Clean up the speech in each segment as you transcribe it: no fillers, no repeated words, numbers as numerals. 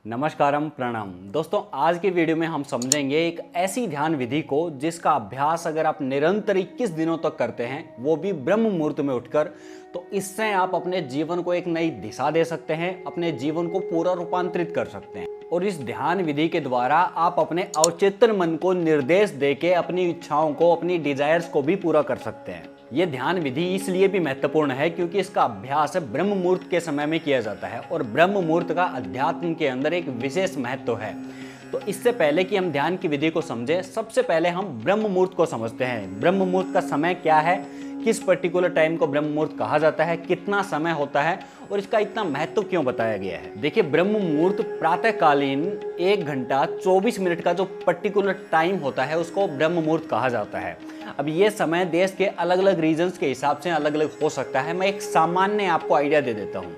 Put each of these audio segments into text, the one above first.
नमस्कारम प्रणाम दोस्तों, आज के वीडियो में हम समझेंगे एक ऐसी ध्यान विधि को जिसका अभ्यास अगर आप निरंतर 21 दिनों तक करते हैं, वो भी ब्रह्म मुहूर्त में उठकर, तो इससे आप अपने जीवन को एक नई दिशा दे सकते हैं, अपने जीवन को पूरा रूपांतरित कर सकते हैं। और इस ध्यान विधि के द्वारा आप अपने अवचेतन मन को निर्देश देके अपनी इच्छाओं को, अपनी डिजायर्स को भी पूरा कर सकते हैं। ये ध्यान विधि इसलिए भी महत्वपूर्ण है क्योंकि इसका अभ्यास ब्रह्म मुहूर्त के समय में किया जाता है और ब्रह्म मुहूर्त का अध्यात्म के अंदर एक विशेष महत्व है। तो इससे पहले कि हम ध्यान की विधि को समझें, सबसे पहले हम ब्रह्म मुहूर्त को समझते हैं। ब्रह्म मुहूर्त का समय क्या है, किस पर्टिकुलर टाइम को ब्रह्म मुहूर्त कहा जाता है, कितना समय होता है और इसका इतना महत्व क्यों बताया गया है। देखिए, ब्रह्म मुहूर्त प्रातःकालीन 1 घंटा 24 मिनट का जो पर्टिकुलर टाइम होता है उसको ब्रह्म मुहूर्त कहा जाता है। अब ये समय देश के अलग अलग रीजन्स के हिसाब से अलग अलग हो सकता है। मैं एक सामान्य आपको आइडिया दे देता हूँ।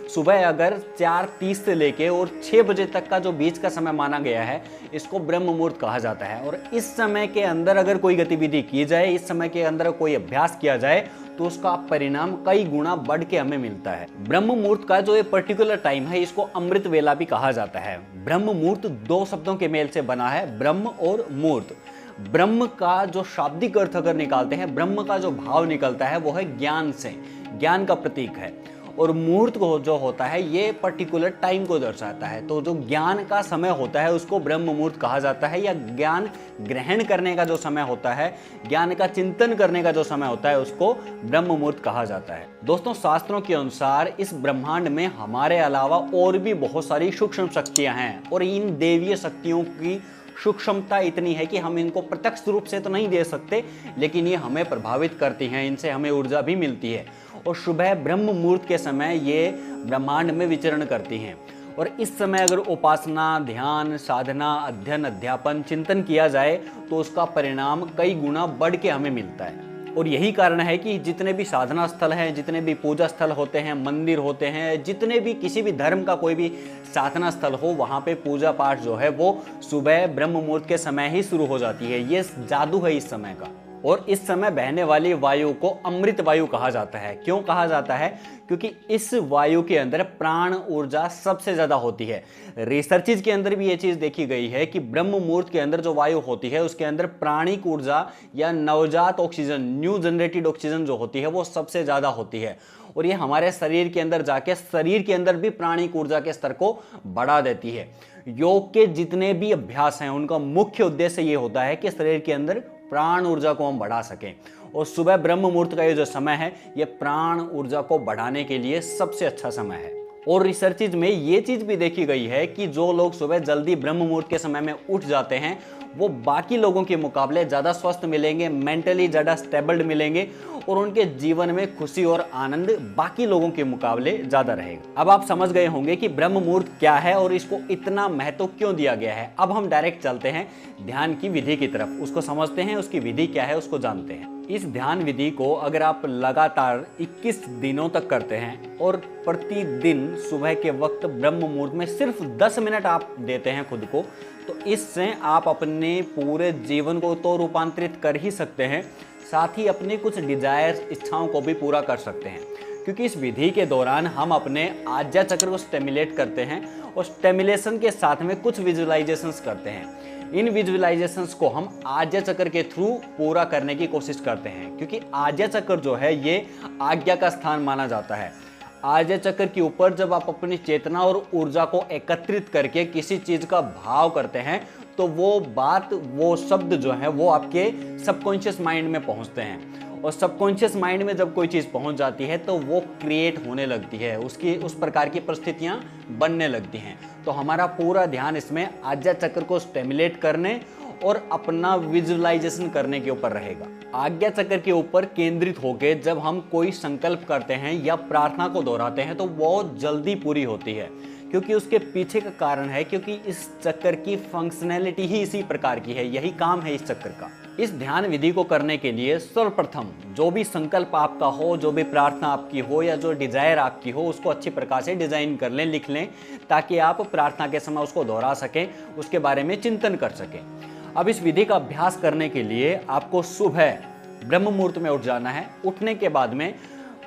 सुबह अगर 4:30 से लेके और 6 बजे तक का जो बीच का समय माना गया है, इसको ब्रह्म मुहूर्त कहा जाता है। और इस समय के अंदर अगर कोई गतिविधि की जाए, इस समय के अंदर कोई अभ्यास किया जाए, तो उसका परिणाम कई गुना बढ़ के हमें मिलता है। ब्रह्म मुहूर्त का जो ये पर्टिकुलर टाइम है, इसको अमृत वेला भी कहा जाता है। ब्रह्म मुहूर्त 2 शब्दों के मेल से बना है, ब्रह्म और मुहूर्त। ब्रह्म का जो शाब्दिक अर्थ अगर निकालते हैं, ब्रह्म का जो भाव निकलता है वो है ज्ञान से, ज्ञान का प्रतीक है। और मुहूर्त को जो होता है ये पर्टिकुलर टाइम को दर्शाता है। तो जो ज्ञान का समय होता है उसको ब्रह्म मुहूर्त कहा जाता है, या ज्ञान ग्रहण करने का जो समय होता है, ज्ञान का चिंतन करने का जो समय होता है, उसको ब्रह्म मुहूर्त कहा जाता है। दोस्तों, शास्त्रों के अनुसार इस ब्रह्मांड में हमारे अलावा और भी बहुत सारी सूक्ष्म शक्तियां हैं और इन देवीय शक्तियों की सूक्ष्मता इतनी है कि हम इनको प्रत्यक्ष रूप से तो नहीं दे सकते, लेकिन ये हमें प्रभावित करती हैं, इनसे हमें ऊर्जा भी मिलती है। और सुबह ब्रह्म मुहूर्त के समय ये ब्रह्मांड में विचरण करती हैं। और इस समय अगर उपासना, ध्यान, साधना, अध्ययन, अध्यापन, चिंतन किया जाए तो उसका परिणाम कई गुना बढ़ के हमें मिलता है। और यही कारण है कि जितने भी साधना स्थल हैं, जितने भी पूजा स्थल होते हैं, मंदिर होते हैं, जितने भी किसी भी धर्म का कोई भी साधना स्थल हो, वहाँ पे पूजा पाठ जो है वो सुबह ब्रह्म मुहूर्त के समय ही शुरू हो जाती है। ये जादू है इस समय का। और इस समय बहने वाली वायु को अमृत वायु कहा जाता है। क्यों कहा जाता है? क्योंकि इस वायु के अंदर प्राण ऊर्जा सबसे ज्यादा होती है। रिसर्चेज के अंदर भी ये चीज देखी गई है कि ब्रह्म मुहूर्त के अंदर जो वायु होती है उसके अंदर प्राणिक ऊर्जा या नवजात ऑक्सीजन, न्यू जनरेटेड ऑक्सीजन जो होती है वो सबसे ज्यादा होती है। और ये हमारे शरीर के अंदर जाके शरीर के अंदर भी प्राणिक ऊर्जा के स्तर को बढ़ा देती है। योग के जितने भी अभ्यास हैं उनका मुख्य उद्देश्य ये होता है कि शरीर के अंदर प्राण ऊर्जा को हम बढ़ा सकें। और सुबह ब्रह्म मुहूर्त का ये जो समय है, ये प्राण ऊर्जा को बढ़ाने के लिए सबसे अच्छा समय है। और रिसर्चेज में ये चीज भी देखी गई है कि जो लोग सुबह जल्दी ब्रह्म मुहूर्त के समय में उठ जाते हैं, वो बाकी लोगों के मुकाबले ज़्यादा स्वस्थ मिलेंगे, मेंटली ज़्यादा स्टेबल्ड मिलेंगे और उनके जीवन में खुशी और आनंद बाकी लोगों के मुकाबले ज़्यादा रहेगा। अब आप समझ गए होंगे कि ब्रह्म मुहूर्त क्या है और इसको इतना महत्व क्यों दिया गया है। अब हम डायरेक्ट चलते हैं ध्यान की विधि की तरफ, उसको समझते हैं, उसकी विधि क्या है उसको जानते हैं। इस ध्यान विधि को अगर आप लगातार 21 दिनों तक करते हैं और प्रतिदिन सुबह के वक्त ब्रह्म मुहूर्त में सिर्फ 10 मिनट आप देते हैं खुद को, तो इससे आप अपने पूरे जीवन को तो रूपांतरित कर ही सकते हैं, साथ ही अपनी कुछ डिजायर्स, इच्छाओं को भी पूरा कर सकते हैं। क्योंकि इस विधि के दौरान हम अपने आज्ञा चक्र को स्टिमुलेट करते हैं और स्टिमुलेशन के साथ में कुछ विजुअलाइजेशंस करते हैं। इन विजुअलाइजेशंस को हम आज्ञा चक्र के थ्रू पूरा करने की कोशिश करते हैं, क्योंकि आज्ञा चक्र जो है ये आज्ञा का स्थान माना जाता है। आज्ञा चक्र के ऊपर जब आप अपनी चेतना और ऊर्जा को एकत्रित करके किसी चीज का भाव करते हैं, तो वो बात, वो शब्द जो है वो आपके सबकॉन्शियस माइंड में पहुंचते हैं। और सबकॉन्शियस माइंड में जब कोई चीज़ पहुंच जाती है तो वो क्रिएट होने लगती है, उसकी उस प्रकार की परिस्थितियां बनने लगती हैं। तो हमारा पूरा ध्यान इसमें आज्ञा चक्र को स्टिमुलेट करने और अपना विजुअलाइजेशन करने के ऊपर रहेगा। आज्ञा चक्र के ऊपर केंद्रित होकर जब हम कोई संकल्प करते हैं या प्रार्थना को दोहराते हैं तो वो जल्दी पूरी होती है, क्योंकि उसके पीछे का कारण है, क्योंकि इस चक्र की फंक्शनैलिटी ही इसी प्रकार की है, यही काम है इस चक्र का। इस ध्यान विधि को करने के लिए सर्वप्रथम जो भी संकल्प आपका हो, जो भी प्रार्थना आपकी हो या जो डिजायर आपकी हो, उसको अच्छी प्रकार से डिजाइन कर लें, लिख लें, ताकि आप प्रार्थना के समय उसको दोहरा सकें, उसके बारे में चिंतन कर सकें। अब इस विधि का अभ्यास करने के लिए आपको सुबह ब्रह्म मुहूर्त में उठ जाना है। उठने के बाद में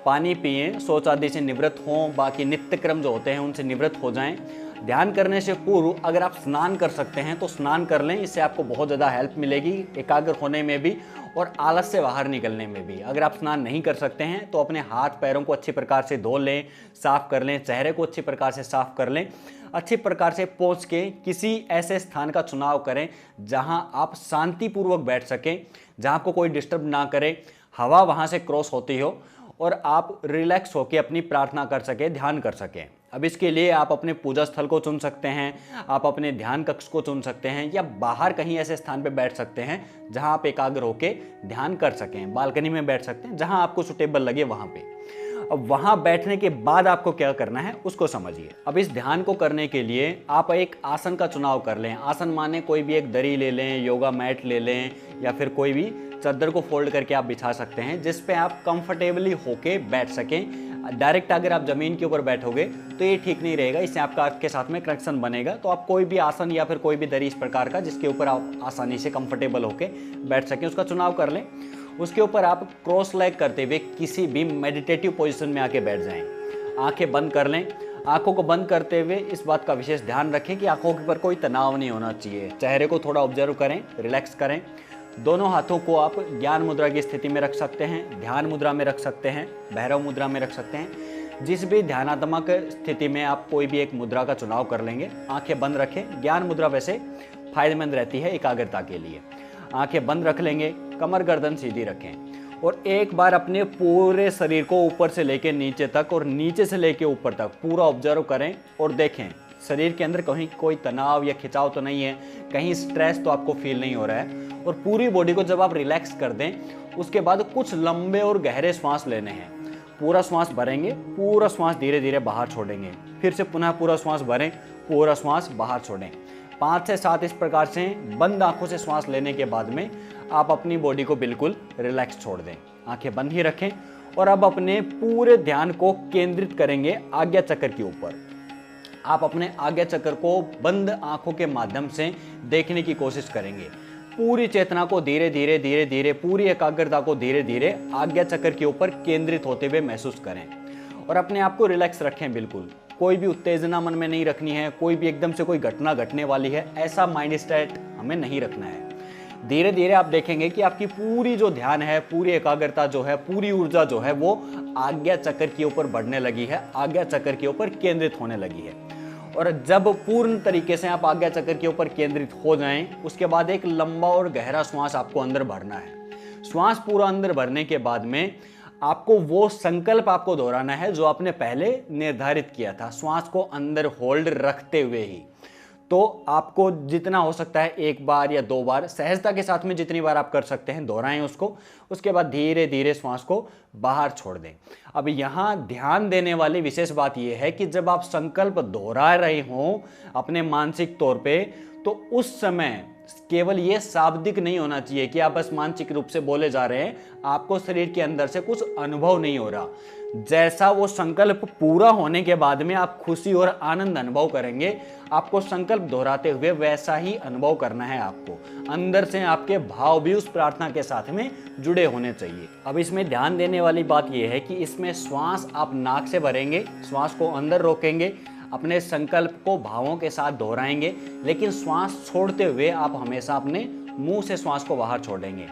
पानी पिएं, शौच आदि से निवृत्त हों, बाकी नित्य क्रम जो होते हैं उनसे निवृत्त हो जाएं। ध्यान करने से पूर्व अगर आप स्नान कर सकते हैं तो स्नान कर लें, इससे आपको बहुत ज़्यादा हेल्प मिलेगी एकाग्र होने में भी और आलस से बाहर निकलने में भी। अगर आप स्नान नहीं कर सकते हैं तो अपने हाथ पैरों को अच्छी प्रकार से धो लें, साफ कर लें, चेहरे को अच्छी प्रकार से साफ कर लें, अच्छी प्रकार से पोंछ के किसी ऐसे स्थान का चुनाव करें जहां आप शांतिपूर्वक बैठ सकें, जहां आपको कोई डिस्टर्ब ना करे, हवा वहां से क्रॉस होती हो और आप रिलैक्स होकर अपनी प्रार्थना कर सकें, ध्यान कर सकें। अब इसके लिए आप अपने पूजा स्थल को चुन सकते हैं, आप अपने ध्यान कक्ष को चुन सकते हैं या बाहर कहीं ऐसे स्थान पर बैठ सकते हैं जहां आप एकाग्र होकर ध्यान कर सकें। बालकनी में बैठ सकते हैं, जहां आपको सुटेबल लगे वहां पे। अब वहां बैठने के बाद आपको क्या करना है उसको समझिए। अब इस ध्यान को करने के लिए आप एक आसन का चुनाव कर लें। आसन माने कोई भी एक दरी ले लें, योगा मैट ले लें या फिर कोई भी चादर को फोल्ड करके आप बिछा सकते हैं जिस पे आप कंफर्टेबली होके बैठ सकें। डायरेक्ट अगर आप जमीन के ऊपर बैठोगे तो ये ठीक नहीं रहेगा, इससे आपके साथ में कनेक्शन बनेगा। तो आप कोई भी आसन या फिर कोई भी दरी इस प्रकार का जिसके ऊपर आप आसानी से कंफर्टेबल होके बैठ सकें उसका चुनाव कर लें। उसके ऊपर आप क्रॉस लेग करते हुए किसी भी मेडिटेटिव पोजीशन में आके बैठ जाएं। आंखें बंद कर लें। आंखों को बंद करते हुए इस बात का विशेष ध्यान रखें कि आंखों पर कोई तनाव नहीं होना चाहिए। चेहरे को थोड़ा ऑब्जर्व करें, रिलैक्स करें। दोनों हाथों को आप ज्ञान मुद्रा की स्थिति में रख सकते हैं, ध्यान मुद्रा में रख सकते हैं, भैरव मुद्रा में रख सकते हैं। जिस भी ध्यानात्मक स्थिति में आप कोई भी एक मुद्रा का चुनाव कर लेंगे, आंखें बंद रखें। ज्ञान मुद्रा वैसे फायदेमंद रहती है एकाग्रता के लिए। आंखें बंद रख लेंगे, कमर गर्दन सीधी रखें और एक बार अपने पूरे शरीर को ऊपर से लेकर नीचे तक और नीचे से लेकर ऊपर तक पूरा ऑब्जर्व करें और देखें शरीर के अंदर कहीं कोई तनाव या खिंचाव तो नहीं है, कहीं स्ट्रेस तो आपको फील नहीं हो रहा है। और पूरी बॉडी को जब आप रिलैक्स कर दें उसके बाद कुछ लंबे और गहरे श्वास लेने हैं। पूरा श्वास भरेंगे, पूरा श्वास धीरे धीरे बाहर छोड़ेंगे, फिर से पुनः पूरा श्वास भरें, पूरा श्वास बाहर छोड़ें। 5 से 7 इस प्रकार से बंद आंखों से श्वास लेने के बाद में आप अपनी बॉडी को बिल्कुल रिलैक्स छोड़ दें। आंखें बंद ही रखें और अब अपने पूरे ध्यान को केंद्रित करेंगे आज्ञा चक्र के ऊपर। आप अपने आज्ञा चक्र को बंद आंखों के माध्यम से देखने की कोशिश करेंगे। पूरी चेतना को धीरे धीरे धीरे धीरे, पूरी एकाग्रता को धीरे धीरे आज्ञा चक्र के ऊपर केंद्रित होते हुए महसूस करें और अपने आप को रिलैक्स रखें। बिल्कुल कोई भी उत्तेजना मन में नहीं रखनी है, कोई भी एकदम से कोई घटना घटने वाली है ऐसा माइंड स्टेट हमें नहीं रखना है। धीरे धीरे आप देखेंगे कि आपकी पूरी जो ध्यान है, पूरी एकाग्रता जो है, पूरी ऊर्जा जो है वो आज्ञा चक्र के ऊपर बढ़ने लगी है, आज्ञा चक्र के ऊपर केंद्रित होने लगी है। और जब पूर्ण तरीके से आप आज्ञा चक्र के ऊपर केंद्रित हो जाएं, उसके बाद एक लंबा और गहरा श्वास आपको अंदर भरना है। श्वास पूरा अंदर भरने के बाद में आपको वो संकल्प आपको दोहराना है जो आपने पहले निर्धारित किया था, श्वास को अंदर होल्ड रखते हुए ही। तो आपको जितना हो सकता है 1 बार या 2 बार सहजता के साथ में जितनी बार आप कर सकते हैं दोहराएं उसको। उसके बाद धीरे धीरे श्वास को बाहर छोड़ दें। अब यहाँ ध्यान देने वाली विशेष बात यह है कि जब आप संकल्प दोहरा रहे हों अपने मानसिक तौर पे, तो उस समय केवल ये शाब्दिक नहीं होना चाहिए कि आप बस मानसिक रूप से बोले जा रहे हैं, आपको शरीर के अंदर से कुछ अनुभव नहीं हो रहा। जैसा वो संकल्प पूरा होने के बाद में आप खुशी और आनंद अनुभव करेंगे, आपको संकल्प दोहराते हुए वैसा ही अनुभव करना है। आपको अंदर से आपके भाव भी उस प्रार्थना के साथ में जुड़े होने चाहिए। अब इसमें ध्यान देने वाली बात यह है कि इसमें श्वास आप नाक से भरेंगे, श्वास को अंदर रोकेंगे, अपने संकल्प को भावों के साथ दोहराएंगे, लेकिन श्वास छोड़ते हुए आप हमेशा अपने मुंह से श्वास को बाहर छोड़ेंगे।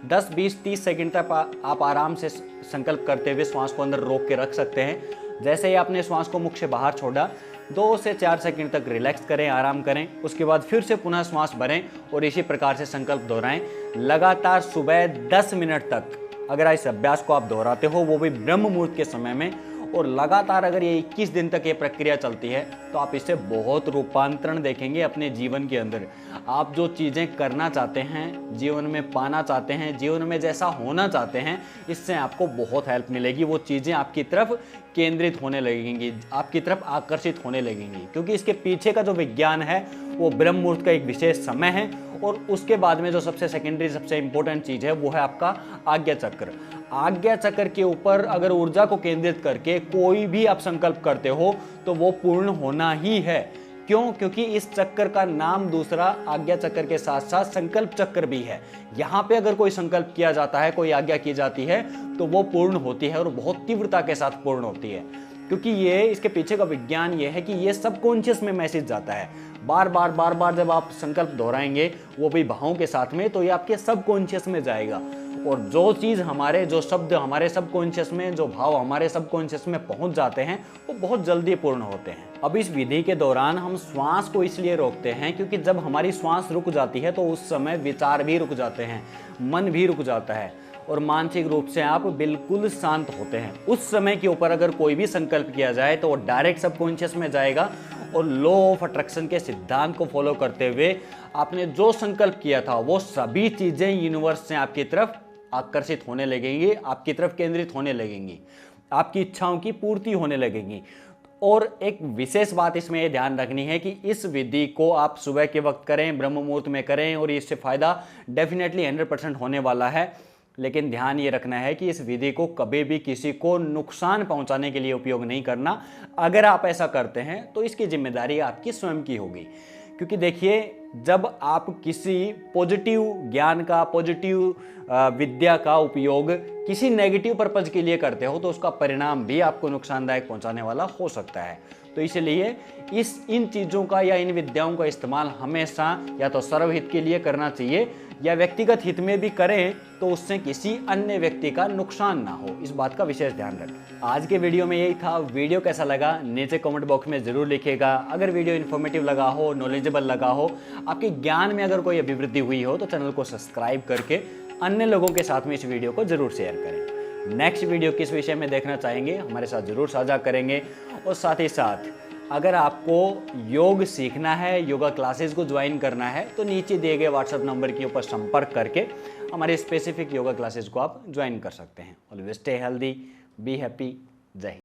10, 20, 30 सेकंड तक आप आराम से संकल्प करते हुए श्वास को अंदर रोक के रख सकते हैं। जैसे ही आपने श्वास को मुख से बाहर छोड़ा, 2 से 4 सेकंड तक रिलैक्स करें, आराम करें। उसके बाद फिर से पुनः श्वास भरें और इसी प्रकार से संकल्प दोहराएं। लगातार सुबह 10 मिनट तक अगर इस अभ्यास को आप दोहराते हो, वो भी ब्रह्म मुहूर्त के समय में, और लगातार अगर ये 21 दिन तक ये प्रक्रिया चलती है, तो आप इससे बहुत रूपांतरण देखेंगे अपने जीवन के अंदर। आप जो चीज़ें करना चाहते हैं, जीवन में पाना चाहते हैं, जीवन में जैसा होना चाहते हैं, इससे आपको बहुत हेल्प मिलेगी। वो चीज़ें आपकी तरफ केंद्रित होने लगेंगी, आपकी तरफ आकर्षित होने लगेंगी, क्योंकि इसके पीछे का जो विज्ञान है वो ब्रह्म मुहूर्त का एक विशेष समय है। और उसके बाद में जो सबसे सेकेंडरी, सबसे इंपॉर्टेंट चीज़ है वो है आपका आज्ञा चक्र। आज्ञा चक्र के ऊपर अगर ऊर्जा को केंद्रित करके कोई भी आप संकल्प करते हो तो वो पूर्ण होना ही है। क्यों? क्योंकि इस चक्कर का नाम दूसरा आज्ञा चक्र के साथ साथ संकल्प चक्र भी है। यहाँ पे अगर कोई संकल्प किया जाता है, कोई आज्ञा की जाती है, तो वो पूर्ण होती है और बहुत तीव्रता के साथ पूर्ण होती है। क्योंकि ये इसके पीछे का विज्ञान ये है कि ये सबकॉन्शियस में मैसेज जाता है। बार बार जब आप संकल्प दोहराएंगे वो भी भावों के साथ में, तो ये आपके सबकॉन्शियस में जाएगा और जो चीज़ हमारे, जो शब्द हमारे सबकॉन्शियस में, जो भाव हमारे सबकॉन्शियस में पहुंच जाते हैं वो बहुत जल्दी पूर्ण होते हैं। अब इस विधि के दौरान हम श्वास को इसलिए रोकते हैं क्योंकि जब हमारी श्वास रुक जाती है तो उस समय विचार भी रुक जाते हैं, मन भी रुक जाता है और मानसिक रूप से आप बिल्कुल शांत होते हैं। उस समय के ऊपर अगर कोई भी संकल्प किया जाए तो वो डायरेक्ट सबकॉन्शियस में जाएगा और लॉ ऑफ अट्रैक्शन के सिद्धांत को फॉलो करते हुए आपने जो संकल्प किया था वो सभी चीज़ें यूनिवर्स से आपकी तरफ आकर्षित होने लगेंगी, आपकी तरफ केंद्रित होने लगेंगी, आपकी इच्छाओं की पूर्ति होने लगेगी। और एक विशेष बात इसमें ये ध्यान रखनी है कि इस विधि को आप सुबह के वक्त करें, ब्रह्म मुहूर्त में करें और इससे फ़ायदा डेफिनेटली 100% होने वाला है। लेकिन ध्यान ये रखना है कि इस विधि को कभी भी किसी को नुकसान पहुंचाने के लिए उपयोग नहीं करना। अगर आप ऐसा करते हैं तो इसकी जिम्मेदारी आपकी स्वयं की होगी, क्योंकि देखिए जब आप किसी पॉजिटिव ज्ञान का, पॉजिटिव विद्या का उपयोग किसी नेगेटिव पर्पज के लिए करते हो तो उसका परिणाम भी आपको नुकसानदायक पहुंचाने वाला हो सकता है। तो इसलिए इन चीज़ों का या इन विद्याओं का इस्तेमाल हमेशा या तो सर्वहित के लिए करना चाहिए या व्यक्तिगत हित में भी करें तो उससे किसी अन्य व्यक्ति का नुकसान ना हो, इस बात का विशेष ध्यान रखें। आज के वीडियो में यही था। वीडियो कैसा लगा नीचे कमेंट बॉक्स में ज़रूर लिखिएगा। अगर वीडियो इन्फॉर्मेटिव लगा हो, नॉलेजेबल लगा हो, आपके ज्ञान में अगर कोई अभिवृद्धि हुई हो तो चैनल को सब्सक्राइब करके अन्य लोगों के साथ में इस वीडियो को जरूर शेयर करें। नेक्स्ट वीडियो किस विषय में देखना चाहेंगे हमारे साथ जरूर साझा करेंगे। और साथ ही साथ अगर आपको योग सीखना है, योगा क्लासेस को ज्वाइन करना है तो नीचे दिए गए व्हाट्सएप नंबर के ऊपर संपर्क करके हमारे स्पेसिफिक योगा क्लासेस को आप ज्वाइन कर सकते हैं। Always stay healthy, be happy. जय हिंद।